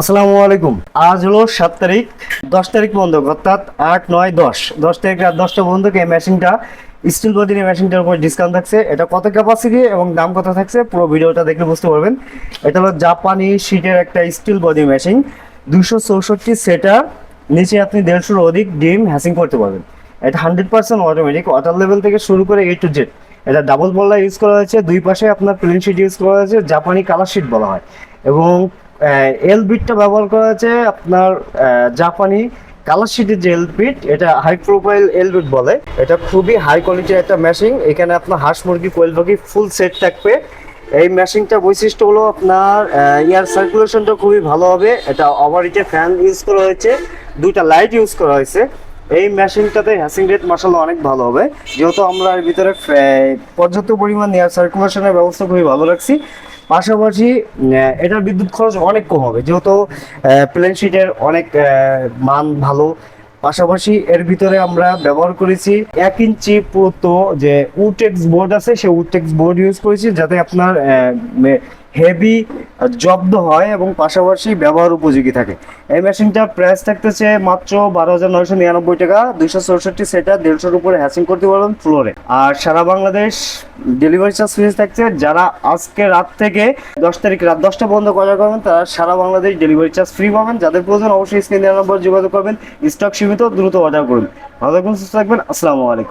আসসালামু আলাইকুম। আজ হলো 7 তারিখ, 10 তারিখ বন্ধ, অর্থাৎ 8, 9, 10 তারিখ রাত 10টা বন্ধকে এই মেশিনটা স্টিল বডির মেশিনটার উপর ডিসকাউন্ট থাকছে। এটা কত ক্যাপাসিটি এবং দাম কত থাকছে পুরো ভিডিওটা দেখলে বুঝতে পারবেন। এটা হলো জাপানি শীটের একটা স্টিল বডি মেশিন, 264 সেটার, নিচে আপনি 150-র অধিক ডিম হ্যাসিং করতে পারবেন। এটা 100% অটোমেটিক, ওয়াটার লেভেল থেকে শুরু করে A to Z। এটা ডাবল বল্লা ইউজ করা হয়েছে, দুই পাশে আপনার প্লেন শিট ইউজ করা হয়েছে, জাপানি কালার শিট বলা হয়। এবং এল বিটটা ব্যবহার করা হয়েছে আপনার জাপানি কালার শিটের যে এল বিট, এটা হাই প্রোফাইল এল বিট বলে। এটা খুবই হাই কোয়ালিটির একটা মেশিন। এখানে আপনার হাঁস মুরগি কোয়েল পাখি ফুল সেট থাকবে। এই মেশিনটার বৈশিষ্ট্য হলো আপনার এয়ার সার্কুলেশনটা খুবই ভালো হবে। এটা ওভারহিটের ফ্যান ইউজ করা হয়েছে, দুইটা লাইট ইউজ করা হয়েছে। এই মেশিনটাতে হ্যাসিং রেট মাশাআল্লাহ অনেক ভালো হবে, যেহেতু আমরা এর ভিতরে পর্যাপ্ত পরিমাণ এয়ার সার্কুলেশনের ব্যবস্থা খুবই ভালো রাখছি। পাশাপাশি এটার বিদ্যুৎ খরচ অনেক কম হবে, যেহেতু প্লেন শিটের অনেক মান ভালো। পাশাপাশি এর ভিতরে আমরা ব্যবহার করেছি 1 ইঞ্চি পুরো যে উটেক্স বোর্ড আছে, সেই উটেক্স বোর্ড ইউজ করেছি, যাতে আপনার হেভি জব্দ হয় এবং পাশাপাশি ব্যবহার উপযোগী থাকে। এই মেশিনটার প্রাইস থাকতেছে মাত্র 12,999 টাকা। 264 সেটা 150-র উপরে হ্যাসিং করতে পারবেন ফ্লোরে। আর সারা বাংলাদেশ ডেলিভারি চার্জ ফ্রি থাকছে। যারা আজকে রাত থেকে 10 তারিখ রাত 10টা পর্যন্ত অর্ডার করবেন, তারা সারা বাংলাদেশ ডেলিভারি চার্জ ফ্রি পাবেন। যাদের প্রয়োজন অবশ্যই স্ক্রিনে দেওয়া নম্বর যোগাযোগ করবেন। স্টক সীমিত, দ্রুত অর্ডার করুন। ভালো থাকবেন, সুস্থ থাকবেন। আসসালামু আলাইকুম।